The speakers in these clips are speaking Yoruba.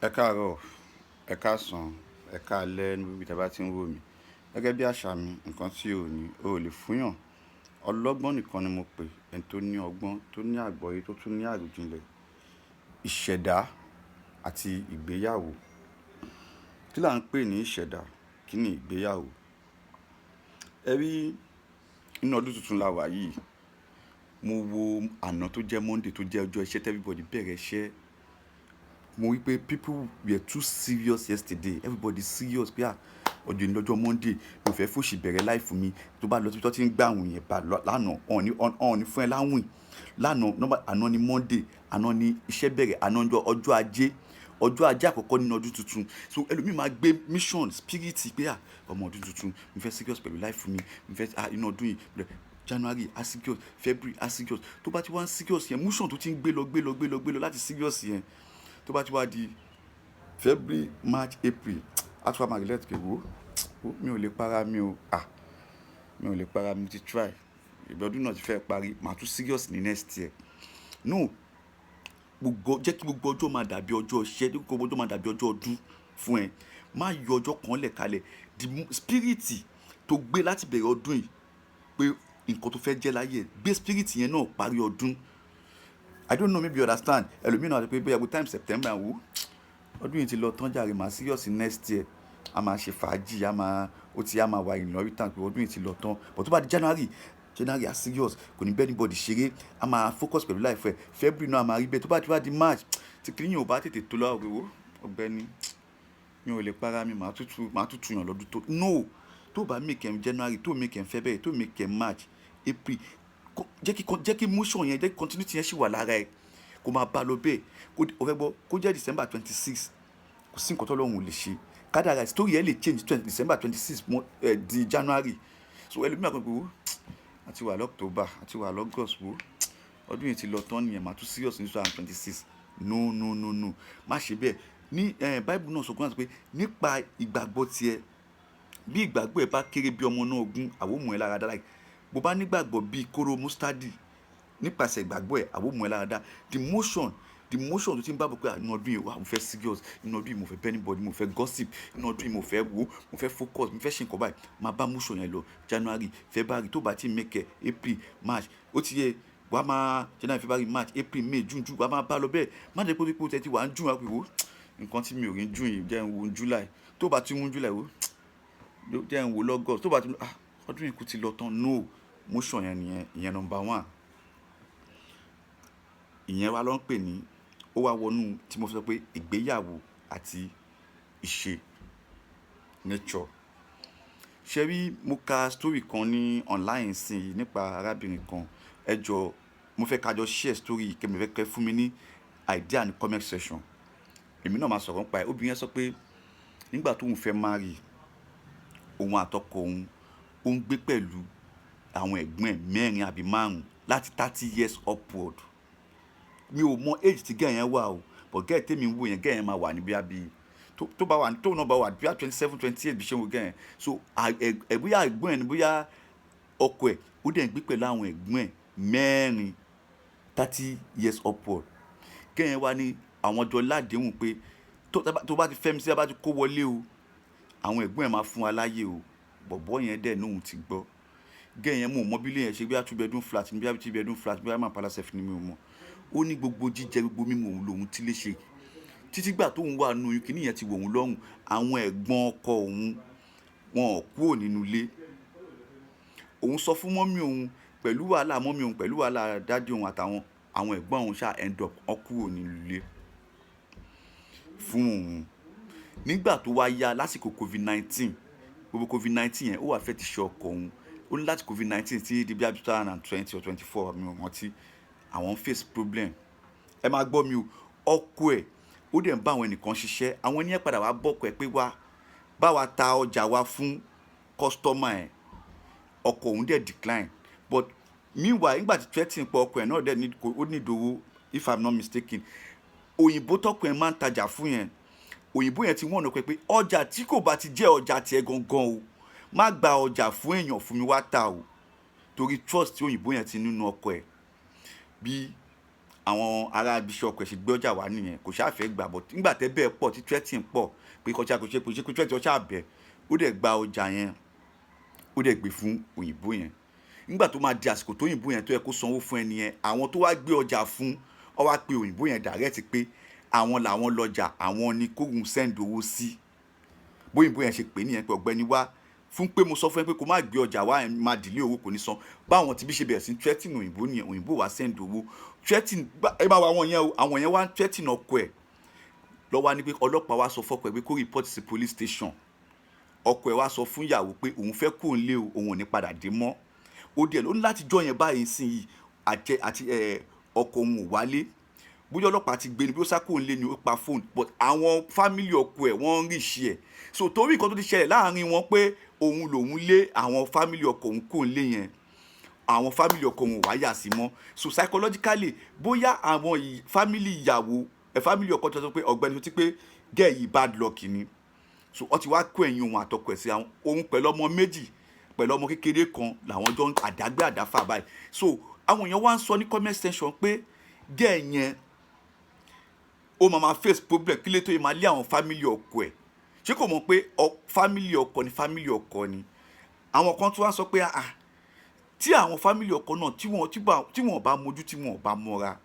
Ẹ káàárọ̀, ẹ káàsán, ẹ káalẹ́ níbi tí a bá ti ń wò mí. Gẹ́gẹ́ bí àṣà mi, nǹkan tí ò ní, o ò lè fúnyàn. Ọlọ́gbọ́n nìkan ni mo pè, ẹni tó ní ọgbọ́n, tó ní àgbọ́yé, tó tún ní àròjinlẹ̀, ìṣẹ̀dá àti ìgbéyàwó. Kí là ń pè ní ìṣẹ̀dá? Kí ni ìgbéyàwó? Ẹ rí, inú ọdún tuntun la wà yìí. Mo wo àná tó jẹ́ Monday tó jẹ́ ọjọ́ iṣẹ́ tí everybody bẹ̀rẹ̀ iṣẹ́. Mo rí pé people were too serious yesterday. Everybody serious pé ọjọ́ ní lọ́jọ́ Monday mi ò fẹ́ fòṣì bẹ̀rẹ̀ life mi. Tó bá lọ síbi tó ti ń gbà àwìn yẹn bá lánàá, ọ̀n ní fún ẹ láwìn. Lánàá, àná ni Monday, àná ni iṣẹ́ bẹ̀rẹ̀, àná ọjọ́ ajé. Ọjọ́ ajé àkọ́kọ́ nínú ọdún tuntun. So ẹlòmíì máa gbé mission spirit pé ọmọ ọdún tuntun, mi fẹ́ serious pẹ̀lú life mi. Mi fẹ́ inú ọdún yìí January a serious, February a serious. Tó bá ti wá ń serious yẹn, mission tó ti ń gbé lọ láti serious yẹn. Tó bá ti wá di February, March, April, a tún wá máa relate pé mi ò lè para mi o. Mi ò lè para mi ti try. Ìgbà ọdún náà ti fẹ́ parí, màá tún serious ní next year. No, jẹ́ kí gbogbo ọjọ́ máa dàbí ọjọ́ iṣẹ́, jẹ́ kí gbogbo ọjọ́ máa dàbí ọjọ́ ọdún fún ẹ. Má yọ ọjọ́ kan lẹ̀ kalẹ̀. The spirit tó gbé láti bẹ̀rẹ̀ ọdún yìí pé nǹkan tó fẹ́ jẹ́ láyé, gbé spirit yẹn náà parí ọdún. I don't know, maybe you understand. Ẹlòmíì náà sọ pé bóyá time September wo ọdún yìí ti lọ tán jàre, màá serious next year. A máa ṣe fàájì, a máa wà inheritance pé ọdún yìí ti lọ tán. But tó bá di January a serious, kò ní bẹ́ẹ̀ anybody ṣeré, a máa focus pẹ̀lú life ẹ̀. February náà a máa rí bẹ́ẹ̀. Tó bá ti wá di March, tí kìnìún ò bá tètè tó lọ́wọ́ pé ọ̀gbẹ́ni, mi ò lè para mi, màá tútù yàn lọ́dún tó. No, tó bá make em January, tó make em February, tó make em March, April, jẹ́ kí motion yẹn, jẹ́ kí continuity yẹn ṣì wà lára ẹ̀. Kó máa bá lọ bẹ́ẹ̀. O fẹ́ gbọ́, kó jẹ́ December 26, kò sí nǹkan tó lọ́hùn ò lè ṣe. Kádàrá story yẹn lè change December 26 di January. So ẹlòmíì àkọ́kọ́ pé àti wà l'October, àti wà l'August wo ọdún yìí ti lọ tán nìyẹn, màá tún serious ní 2026. No, má ṣe bẹ́ẹ̀. Ní Bible náà sọ pé nípa ìgbàgbọ́ tiẹ̀, bí ìgbàgbọ́ ẹ bá kéré bí ọmọ náà ogún, àwọn mú ẹ lára dá. Like bó bá nígbàgbọ́ bí kóró mustadi, nípasẹ̀ ìgbàgbọ́ ẹ àwọn mú ẹ lára dá. The motion tó ti ń bá bọ̀ pé inú ọdún yìí mo fẹ́ serious, inú ọdún yìí mo fẹ́ bẹ́ anybody, mo fẹ́ gossip, inú ọdún yìí mo fẹ́ focus, mo fẹ́ ṣe nǹkan báyìí, máa bá motion yẹn lọ. January, February, tó bá ti make April, March, ó ti yẹ wàá máa January, February, March, April, May, June, wàá máa bá lọ bẹ́ẹ̀. Má jẹ́ pé ó tẹ́tí wà ń June wá pé nǹkan tí mi ò rí ń June yìí jẹ́ ń wo July. Tó bá ti mú July jẹ́ ń wo l'August. Tó bá ti ọdún yìí kò ti lọ tán. No, motion yẹn nìyẹn, ìyẹn number one. Ìyẹn wá ló ń pè ní, ó wá wọnú tí mo sọ pé ìgbéyàwó àti ìṣe, nature. Ṣé rí, mo ka story kan ní online sí i nípa arábìnrin kan. Ẹ jọ̀ọ́, mo fẹ́ ká jọ share story kí mi fẹ́ kẹ́ fún mi ní idea ní comment section. Èmi náà máa sọ̀rọ̀ nípa ẹ̀. Obìnrin yẹn sọ pé nígbà tóun fẹ́ marry, òun àtọkọ òun, ó ń gbé pẹ̀lú àwọn ẹ̀gbọ́n ẹ̀ mẹ́rin àbí márùn-ún láti 30 years upward. Mi ò mọ age tí gẹ́ẹ̀ yẹn wà o, but gẹ́ẹ̀ tèmi ń wò yẹn, gẹ́ẹ̀ yẹn máa wà ní bíi tó náà bá wà bíi 27, 28 bí ṣe ń wo gẹ́ẹ̀ yẹn. So bóyá ẹ̀gbọ́n ẹ̀ ni bóyá ọkọ ẹ̀, ó dẹ̀ ń gbé pẹ̀lú àwọn ẹ̀gbọ́n ẹ̀ mẹ́rin 30 years upward. Gẹ́ẹ̀ yẹn wá ní àwọn ọjọ́ ládéhùn pé tó bá ti fẹ́ mi sí, bá ti kó wọlé o, àwọn ẹ̀gbọ́n ẹ̀ máa fún wa láyé o. Bọ̀bọ́ yẹn dẹ̀ nóhun ti gbọ́. Gẹ́ẹ̀ yẹn mò mọ bí ilé yẹn ṣe, bí i 2 bedroom flat ní, bí i 3 bedroom flat, bí i máa palace ní mi ò mọ̀. Ó ní gbogbo jíjẹ, gbogbo mímu òun lòun ti lè ṣe. Títí gbà tóun wà nínú oyún, kíní yẹn ti wọ̀ òun lọ́rùn. Àwọn ẹ̀gbọ́n ọkọ òun, wọn ò kúrò nínú ilé. Òun sọ fún mọ́mì òun, pẹ̀lú wàhálà mọ́mì òun, pẹ̀lú wàhálà daddy òun àtàwọn ẹ̀gbọ́n òun ṣá end up wọ́n kúrò nínú ilé fún òun. Nígbà tó wá yá lásìkò COVID-19, gbogbo COVID-19 yẹn ó wá fẹ́ ti ṣe ọkọ òun. Ó ní láti COVID-19 tí di bí i 2020 or 24, mi ò rántí, àwọn face problem. Ẹ máa gbọ́ mi o, ọkọ ẹ̀ ó dẹ̀ ń bá àwọn ẹnìkan ṣiṣẹ́. Àwọn ènìyàn padà wá bọ́kọ ẹ̀ pé bá wa ta ọjà wa fún customer ẹ̀. Ọkọ òun dẹ̀ decline. But meanwhile, nígbà tí threatening pé ọkọ ẹ̀ náà dẹ̀ ó ní ìdòwò, if I'm not mistaken, òyìnbó tọkọ ẹ̀ máa ń tajà fún yẹn. Òyìnbó yẹn ti wọ́n ọ̀nà pé ọjà tí kò bá ti jẹ́ ọjà tiẹ̀ gangan o, má gba ọjà fún èèyàn fún mi wá tà o. Torí trust tí òyìnbó yẹn ti nínú ọkọ ẹ̀. Bí àwọn ará ibiṣẹ́ ọkọ ẹ̀ ṣe gbé ọjà wá nìyẹn, kò ṣáà fẹ́ gbà bọ̀ nígbà tẹ́ bẹ́ẹ̀ pọ̀ tí threatening pọ̀ pé kọjá kò ṣe kò ṣe kò threatening ọṣà bẹ̀ ó dẹ̀ gba ọjà yẹn ó dẹ̀ gbé fún òyìnbó yẹn. Nígbà tó máa di àsìkò tó òyìnbó yẹn tó yẹ kó sanwó fún ẹni yẹn, àwọn tó wá gbé ọjà fún ọ wá pe òyìnbó yẹn direct pé àwọn làwọn lọ́jà, àwọn ni kóhun send owó sí. Bóyìnbó yẹn ṣe pè nìyẹn pé ọ̀gbẹ́ni wá fún pé mo sọ fún ẹ pé kó má gbé ọjà wá máa dìlé owó kò ní san. Báwọn tí bí ṣe bẹ̀rẹ̀ sí threatening òyìnbó nìyẹn, òyìnbó wá send owó threatening ẹ máa wá àwọn yẹn o, àwọn yẹn wá threatening ọkọ ẹ̀ lọ́wọ́ ni pé ọlọ́pàá wá sọ fọ́kọ ẹ̀ pé kó report sí police station. Ọkọ ẹ̀ wá sọ fún ìyàwó pé òun fẹ́ kó ń lé o, òun ò ní padà dé mọ́. Ó díẹ̀ ló ní láti jọ yẹn báyìí sí yìí àti ọkọ òun ò wálé. Bóyá ọlọ́pàá ti gbé ni bí ó sá kó ń lé ni ó pa fóònù, but àwọn family ọkọ ẹ̀ wọ́n ń rí iṣẹ́ ẹ̀. So torí nǹkan tó ti ṣẹlẹ̀ láàrin wọn pé òun lòun lé àwọn family ọkọ òun kó ń lé yẹn, àwọn family ọkọ òun ò wá yà sí mọ́. So psychologically bóyá àwọn family ìyàwó family ọkọ tó sọ pé ọ̀gbẹ́ni tó ti pé gẹ́ yìí bad luck ni. So ọ ti wá kó ẹ̀yìn òun àtọkọ ẹ̀ sí àwọn òun pẹ̀lú ọmọ méjì pẹ̀lú ọmọ kékeré kan làwọn jọ àdágbé àdáfà báyìí. So àwọn èèyàn wá ń sọ ní comment section pé gẹ́ yẹn ó máa face problem kí lè tó yẹ máa lé àwọn family ọkọ ẹ̀. Ṣé kò mọ̀ pé family ọkọ ni family ọkọ ni. Àwọn kan tó wá sọ pé tí àwọn family ọkọ náà tí wọ́n bá mójú tí wọ́n bá mọ́ra,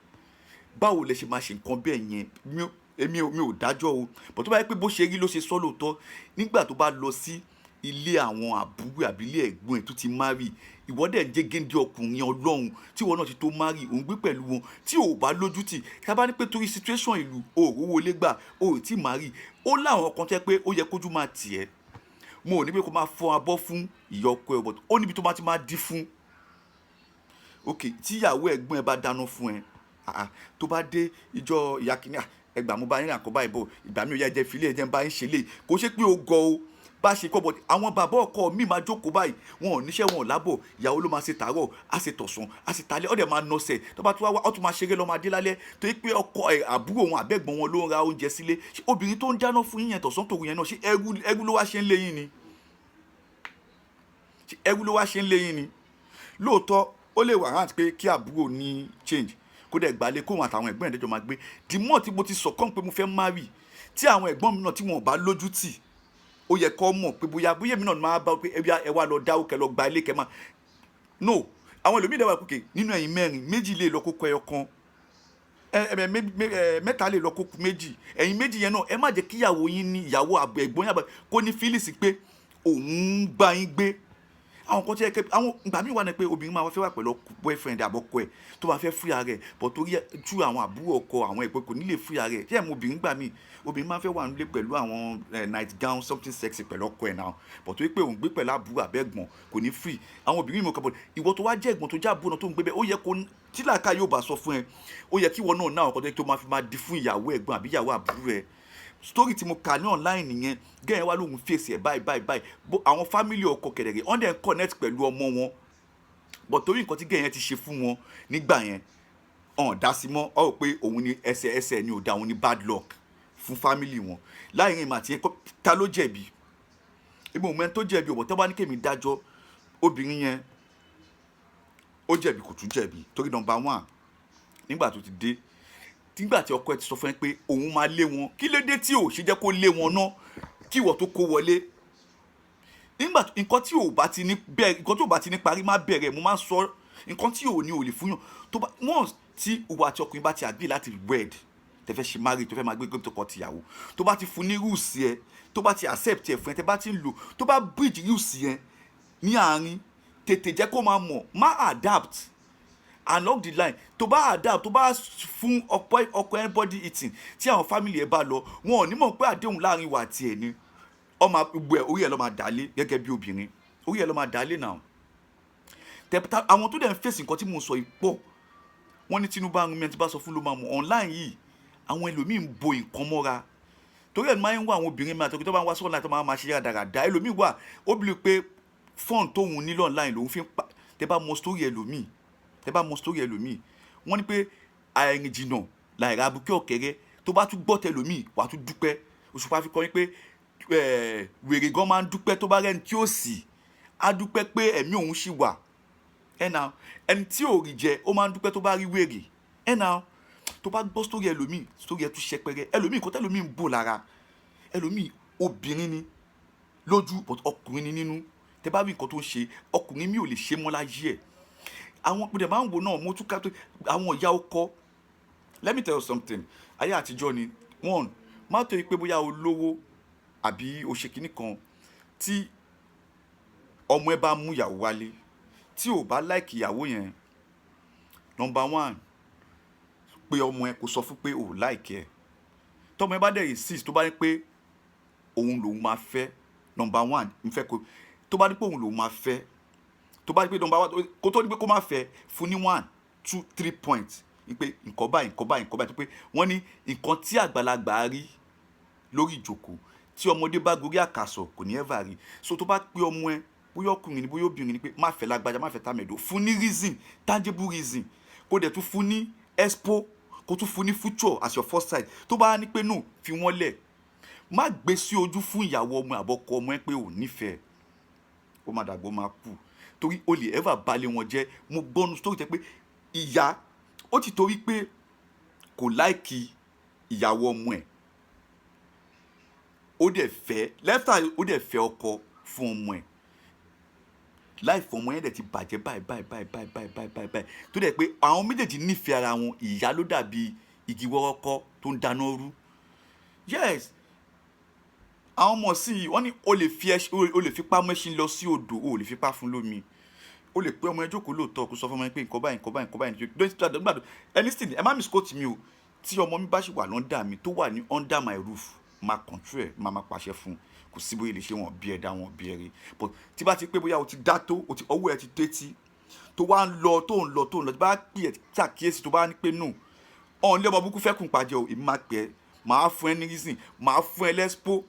báwo lẹ ṣe máa ṣe nǹkan bẹ́ẹ̀ yẹn? èmi ò dájọ́ o, but tó bá yẹ pé bó ṣe rí ló ṣe sọ lóòótọ́. Nígbà tó bá lọ sí ilé àwọn àbúrò àbí ilé ẹ̀gbọ́n ẹ̀ tó ti marry, ìwọ dẹ̀ jẹ́ géńdé ọkùnrin Ọlọ́run tí ìwọ náà ti tó marry, òun gbé pẹ̀lú wọn tí ò bá lójú tì. Ká bá ní pé torí situation ìlú o ò rówó lé gbà o ò tí marry, ó láwọn kan tẹ́ pé ó yẹ kójú máa tì ẹ́. Mo ò ní pé kó máa fọ abọ́ fún ìyá ọkọ ẹ̀, but ó níbi tó máa ti máa dí fún. Ok, tí ìyàwó ẹ̀gbọ́n ẹ bá dáná fún ẹ, tó bá dé ìjọ ìyá kìíní ẹgbàá mo bá yín àkọ́bá ìbò ìgbà mi ò yá jẹ́ filé ẹ̀jẹ̀ ń bá yín ṣe lé, kò ṣe pé o gọ o bá ṣe kọ́, but àwọn bàbá ọkọ mi máa jókòó báyìí wọn ò níṣẹ́ wọn ò lábọ̀, ìyàwó ló máa ṣe tàárọ̀ á ṣe tọ̀sán á ṣe talẹ́ ọ̀dẹ̀ máa nọsẹ̀ tó bá tún wá ọ̀tún máa ṣeré lọ́ máa dé lálẹ́ torí pé ọkọ àbúrò wọn àbẹ̀gbọ́n wọn ló ń ra oúnjẹ sílé. Obìnrin tó ń dáná fún yín yẹn tọ̀sán tòru yẹn náà ṣé ẹrú ló wá ṣe ń lé yín ni? Ṣé ẹrú ló wá ṣe ń lé yín ni? Lóòótọ́ ó lè wà rántí pé kí àbúrò ní change kó dẹ̀ gbalẹ̀ kóhun àtàwọn ẹ̀gbọ́n ẹ̀dẹ́jọ́ máa gbé. The more tí mo ti sọ̀kàn pé mo fẹ́ marry tí àwọn ẹ̀gbọ́n mi náà tí wọn ò bá lójú tì, ó yẹ kó mọ̀ pé bóyá èmi náà máa bá pé ẹ wá lọ dáwó kẹ lọ gba ilé kẹ máa no. Àwọn ẹlòmíì dẹ̀ wà kókè nínú ẹ̀yin mẹ́rin méjì lè lọ kókó ẹyọ kan, mẹ́ta lè lọ kókó méjì, ẹ̀yin méjì yẹn náà ẹ má jẹ́ kíyàwó yín ní ìyàwó ẹ̀gbọ́n yàgbà kó ní fílìsì pé òun ń bá yín gbé. Àwọn kan tí ẹ kẹ àwọn ìgbà míì wà ní pé obìnrin máa fẹ́ wà pẹ̀lú boyfriend àbọ̀kọ ẹ̀ tó bá fẹ́ fúyà rẹ̀ but torí tú àwọn àbúrò ọkọ àwọn ẹ̀gbọ́n kò ní lè fúyà rẹ̀. Ṣé ẹ̀ mọ obìnrin gbà míì obìnrin máa fẹ́ wà nílé pẹ̀lú àwọn night gown something sexy pẹ̀lú ọkọ ẹ̀ náà but torí pé òun gbé pẹ̀lú àbúrò àbẹ̀gbọ́n kò ní free. Àwọn obìnrin mọ̀ kọ́ bọ̀ ìwọ tó wá jẹ́ ẹ̀gbọ́n tó jẹ́ àbúrò náà tó ń gbé bẹ́ẹ̀ ó yẹ kó tí làákà yóò bá sọ fún ẹ ó yẹ kí ìwọ náà náà ọkọ tó máa fi máa di fún ìyàwó ẹ̀gbọ́n àbí ìyàwó àbúrò ẹ̀. Story tí mo kà ní online nìyẹn gẹ́yìn wá lóhun fèsì ẹ̀ báyìí àwọn family ọkọ kẹ̀dẹ̀rẹ̀ wọ́n dẹ̀ ń connect pẹ̀lú ọmọ wọn but torí nǹkan tí gẹ́yìn ti ṣe fún wọn nígbà yẹn ọ̀n dá sí mọ́ ọ pé òun ni ẹsẹ̀ ni ò da òun ni bad luck fún family wọn. láyé yẹn màtí ta ló jẹ̀bi? ibi òun mẹ́rin tó jẹ̀bi ọ̀bọ̀ tó bá ní kémi dájọ́ obìnrin yẹn ó jẹ̀bi kò tún jẹ̀bi torí number one nígbà tó ti dé nígbà tí ọkọ ẹ ti sọ fún ẹ pé òun máa lé wọn kí ló dé tí ò ṣe jẹ́ kó lé wọn náà kí ìwọ tó kó wọlé. Nígbà nǹkan tí ò bá ti ní bẹ̀rẹ̀ nǹkan tí ò bá ti ní parí má bẹ̀rẹ̀ mo máa ń sọ nǹkan tí ò ní ò lè fún yàn tó bá once tí ìwọ àti ọkùnrin bá ti agree láti wed tẹ fẹ́ ṣe marry tó fẹ́ máa gbé gbé tọkọ tìyàwó tó bá ti fún ní rules ẹ tó bá ti accept ẹ fún ẹ tẹ bá ti ń lò tó bá bridge rules ẹ ní àárín tètè jẹ́ kó máa mọ̀ má adapt along the line tó bá adapt tó bá fún ọkọ anybody eating tí àwọn family ẹ bá lọ wọn ò ní mọ̀ pé àdéhùn láàrin wa àti ẹ̀ ni ọmọ gbogbo ẹ̀ orí ẹ̀ lọ́ máa dálé gẹ́gẹ́ bí obìnrin orí ẹ̀ lọ́ máa dálé náà. Àwọn tó dẹ̀ ń fèsì nǹkan tí mo sọ yìí pọ̀ wọ́n ní Tinubu arúgbó ẹni tí bá sọ fún ló máa mọ̀ online yìí àwọn ẹlòmíì ń bo nǹkan mọ́ra torí ẹ̀ máa ń wá àwọn obìnrin mi àtọ́kí tó bá ń wá sọ́ọ̀nà tó máa ṣe dáradára ẹlòmíì wà ó bí pé fọ́ọ̀n tóun nílò online lòun fi ń pa tẹ bá mọ story ẹlòmíì wọ́n ní pé àìrìn jìnnà láìra abúkẹ́ ọ̀kẹ́rẹ́ tó bá tún gbọ́ tẹlòmíì wàá tún dúpẹ́. Òṣùpá fi kọ́ ni pé wèrè gan máa ń dúpẹ́ tó bá rẹ́ni tí ó sì á dúpẹ́ pé ẹ̀mí òun ṣì wà ẹni tí ò rí jẹ ó máa ń dúpẹ́ tó bá rí wèrè tó bá gbọ́ story ẹlòmíì story ẹ tún ṣẹpẹrẹ ẹlòmíì nǹkan tẹ́lòmíì ń bò lára ẹlòmíì obìnrin ni lójú but ọkùnrin ni nínú tẹ bá rí nǹkan tó ń ṣe ọkùnrin mi ò lè ṣe mọ́ láyé ẹ̀ àwọn ìpínlẹ̀ máa ń wò náà mo tún ká tó àwọn ìyá ọkọ let me tell you something ayé àtijọ́ ni one má tó yí pé bóyá o lówó àbí o ṣe kinní kan tí ọmọ ẹ bá mú ìyàwó wálé tí ò bá láìkì ìyàwó yẹn number one pé ọmọ ẹ kò sọ fún pé ò láìkì ẹ tọmọ ẹ bá dẹ̀ insist tó bá ní pé òun lòun máa fẹ́ number one n fẹ́ kó tó bá ní pé òun lòun máa fẹ́ tó bá ní pé number one kó tó ní pé kó má fẹ́ fún ní 1 2 3 points ní pé nǹkan báyìí nǹkan báyìí nǹkan báyìí tó pé wọ́n ní nǹkan tí àgbàlagbà rí lórí ìjókòó tí ọmọdé bá gorí àkàsọ̀ kò ní ever rí so tó bá pé ọmọ ẹ bóyá ọkùnrin ni bóyá obìnrin ni pé má fẹ́ lágbájá má fẹ́ tàmẹ̀dò fún ní reason tangible reason kó dẹ̀ tún fún ní expo kó tún fún ní future as your first sight tó bá ní pé no fi wọ́n lẹ̀ má gbé sí ojú fún ìyàwó ọmọ àbọ̀kọ ọmọ ẹ pé ò nífẹ̀ẹ́ ó má dàgbọ́ máa kú torí o lè ever balẹ̀ wọn jẹ́ mo gbọ́nu story tẹ́ pé ìyá ó ti torí pé kò láìkì ìyàwó ọmọ ẹ̀ ó dẹ̀ fẹ́ lẹ́fà ó dẹ̀ fẹ́ ọkọ fún ọmọ ẹ̀ láìfọ ọmọ yẹn dẹ̀ ti bàjẹ́ báyìí tó dẹ̀ pé àwọn méjèèjì nífẹ̀ẹ́ ara wọn ìyá ló dàbí igi wọ́rọ́kọ́ tó ń dáná rú yes àwọn ọmọ sí i wọ́n ní o lè fipá mẹ́ṣin lọ sí odò o lè fipá fún lómi o lè pé ọmọ ẹ jókòó lóòótọ́ kó sọ fún ọmọ ẹ pé nǹkan báyìí nǹkan báyìí nǹkan báyìí nítorí ẹni sì ẹ má misquote mi o tí ọmọ mi bá ṣì wà lọ́ndà mi tó wà ní under my roof máa control ẹ̀ máa pàṣẹ fún kò sí bóyá lè ṣe wọn bí ẹ dá wọn bí ẹ rí but tí bá ti pé bóyá o ti dá tó ọwọ́ ẹ ti tẹ́tí tó wá ń lọ tó ń lọ tí bá pè ẹ́ ṣàkíyèsí tó bá ní pé no ọ̀n lé ọmọ burúkú fẹ́ kùn pàjẹ́ o èmi máa pè ẹ́ máa fún ẹ ní reason máa fún ẹ lẹ́spó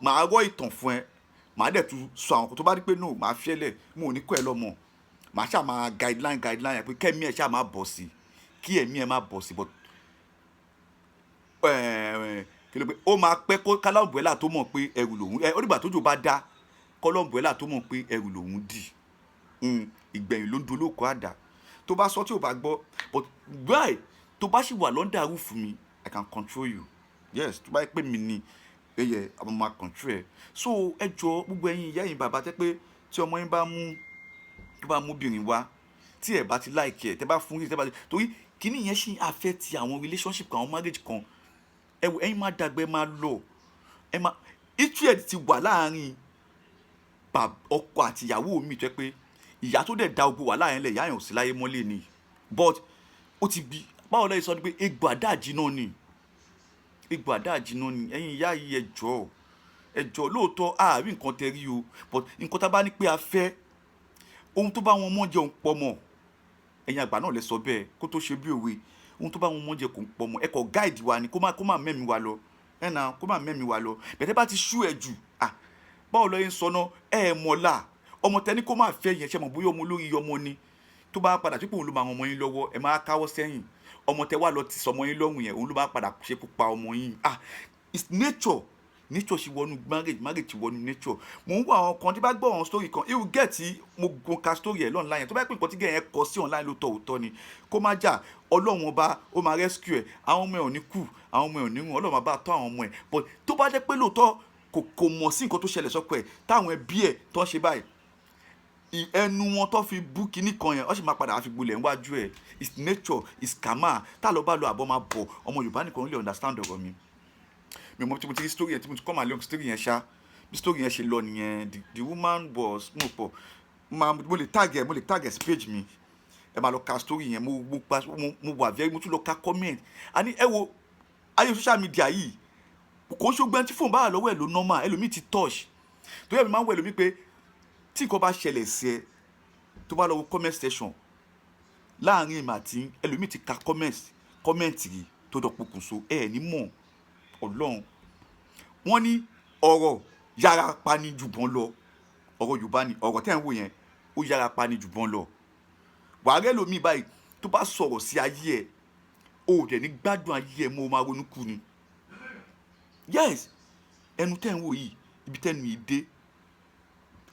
máa rọ́ ìtàn fún ẹ màá dẹ̀ tún sọ àwọn kan tó bá rí pé no màá fiẹ́lẹ̀ mo ò ní kọ́ ẹ lọ́mọ màá ṣáà máa guideline ẹ pé kẹ́mi ẹ̀ ṣáà máa bọ̀ sí kí ẹ̀mí ẹ̀ máa bọ̀ sí but kí ló pé ó máa pẹ́ kó kálọ̀mbùẹ́là tó mọ̀ pé ẹrù lòun ó dìgbà tójò bá dá kálọ̀mbùẹ́là tó mọ̀ pé ẹrù lòun dì ìgbẹ̀yìn ló ń dolóko àdá tó bá sọ tí ò bá gbọ́ but guy tó bá sì wà lọ́ndà roof mi I can control you yes tó bá yẹ pé mi ni ẹyẹ àwọn máa control ẹ so ẹ jọ gbogbo ẹ̀yin ìyá yìí bàbá tẹ́ pé tí ọmọ yín bá mú obìnrin wá tí ẹ bá ti like ẹ tẹ́ bá fún yín tẹ́ bá ti torí kíní yẹn ṣì affect àwọn relationship kan àwọn marriage kan ẹ̀yin máa dàgbẹ́ máa lọ ẹ máa hatred ti wà láàrin ọkọ àti ìyàwó mi tó yẹ pé ìyá tó dẹ̀ da ogun wà láàrin lẹ̀ ìyá yẹn ò sí láyé mọ́lẹ̀ ni but ó ti bí báwo lẹ́yìn sọ ni pé egbò àdáàjì náà ni ẹ̀yin ìyá yìí ẹ jọ̀ọ́ lóòótọ́ àárín nǹkan tẹ rí o but nǹkan tá a bá ní pé a fẹ́ ohun tó bá wọn mọ́ jẹun pọ̀ mọ́ ẹ̀yin àgbà náà lè sọ bẹ́ẹ̀ kó tó ṣe bí òwe ohun tó bá wọn mọ́ jẹ kò ń pọ̀ mọ́ ẹ kọ́ guide wa ni kó má mẹ́mi wa lọ kó má mẹ́mi wa lọ bẹ̀tẹ̀ bá ti ṣú ẹ̀ jù báwo lọ yẹn sọ náà mọ̀lá ọmọ tẹni kó má fẹ́ yẹn ṣe mọ̀ bóyá ọmọ olórí ọmọ ni tó bá padà tí òun ló máa ọmọ yín lọ́wọ́ ẹ máa káwọ́ sẹ́yìn ọmọ tẹ wá lọ ti sọmọ yín lọ́rùn yẹn òun ló bá padà ṣekú pa ọmọ yín it's nature ṣe wọnú marriage ṣe wọnú nature mò ń wo àwọn kan tí bá gbọ́ àwọn story kan irú gẹ̀ tí mo ka story ẹ̀ lọ́nà yẹn tó bá pè nǹkan tí gẹ̀ yẹn kọ sí online ló tọ̀ òótọ́ ni kó má jà ọlọ́run ọba ó máa rescue ẹ̀ àwọn ọmọ ẹ̀ ò ní kú àwọn ọmọ ẹ̀ ò ní rùn ọlọ́run ọba tọ́ àwọn ọmọ ẹ̀ but tó bá jẹ́ pé lóòótọ́ kò mọ̀ sí nǹkan tó ṣẹlẹ̀ sọ́kọ ẹ̀ táwọn ẹbí ẹ̀ tó ń ṣe báyìí ẹnu wọn tó fi bú kinní kan yẹn ó sì máa padà fi gbolẹ̀ níwájú ẹ̀ it's nature it's karma tá ló bá lọ àbọ̀ máa bọ̀ ọmọ Yorùbá nìkan lè understand ọ̀rọ̀ mi mo ti rí story yẹn tí mo ti come along story yẹn ṣá bí story yẹn ṣe lọ nìyẹn the woman was mo lè tag ẹ sí page mi ẹ máa lọ ka story yẹn mo wà very mo tún lọ ka comment àní ẹ wo ayé social media yìí kò ń ṣogbẹ́ni tí fóònù bá wà lọ́wọ́ ẹ̀ ló normal ẹlòmíì ti touch tó yẹ mi máa ń wọ ẹlòmíì pé tí nǹkan bá ṣẹlẹ̀ sí ẹ tó bá lọ wo comment section láàrin ìmọ̀ àti ẹlòmíì ti ka comment rí tó dọ̀pọ̀kùnso ẹ̀ ní mọ̀ ọlọ́run wọ́n ní ọ̀rọ̀ yára pani jùbọ́n lọ ọ̀rọ̀ Yorùbá ni ọ̀rọ̀ tẹ́ ń wò yẹn ó yára pani jùbọ́n lọ wàá rẹ́ lómi báyìí tó bá sọ̀rọ̀ sí ayé ẹ̀ o ò dẹ̀ ní gbádùn ayé ẹ̀ mọ́ o máa ronú kú ni yes ẹnu tẹ́ ń wò yìí ibi tẹ́nu yìí dé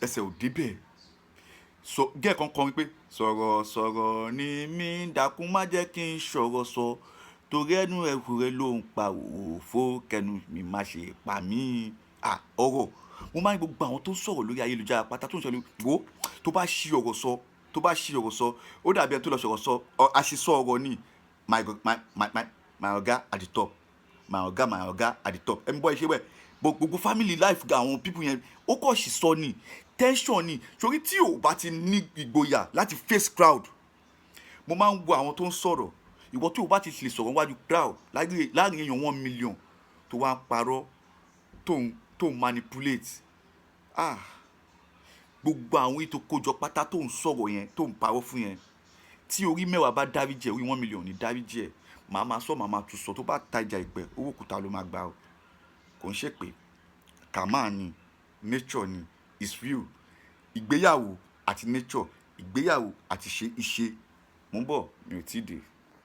ẹsẹ̀ ò débẹ̀ gẹ́ẹ̀ kan kọrin pé sọ̀rọ̀ ni mí dákun má jẹ́ kí n sọ̀rọ̀ sọ torí ẹnu ẹ̀hù rẹ ló ń pa òfò kẹnu mi má ṣe pa mí. Ọ̀rọ̀ mo máa ń gbogbo àwọn tó ń sọ̀rọ̀ lórí ayélujára pátá tó ń sọ wo tó bá ṣí ọ̀rọ̀ sọ ó dàbí ẹni tó lọ sọ̀rọ̀ sọ àṣìṣọ ọ̀rọ̀ ni my ọ̀gá at the top my ọ̀gá at the top ẹ̀mi bọ́ iṣẹ́ wẹ̀ gbogbo family life ga àwọn people yẹn ó kọ̀ ṣì sọ ni tension ni sórí tí o bá ti ní ìgboyà láti face crowd. Mo máa ń wo àwọn tó ń sọ̀rọ̀ ìwọ tí o bá ti lè sọ̀rọ̀ wájú crowd láàrin èèyàn 1 million tó wá ń parọ́ tó ń manipulate gbogbo àwọn ètò kójọ pátá tó ń sọ̀rọ̀ yẹn tó ń parọ́ fún yẹn tí orí 10 bá dáríjì ẹ orí 1 million ní dáríjì ẹ màá máa tún sọ tó bá tajà ìpẹ́ owó òkúta ló máa gbà ó kò ń ṣe pé kàmáà ni nature ni is real. Ìgbéyàwó àti nature ìgbéyàwó àti iṣẹ́ mo ń bọ̀ mi ò tí ì dé.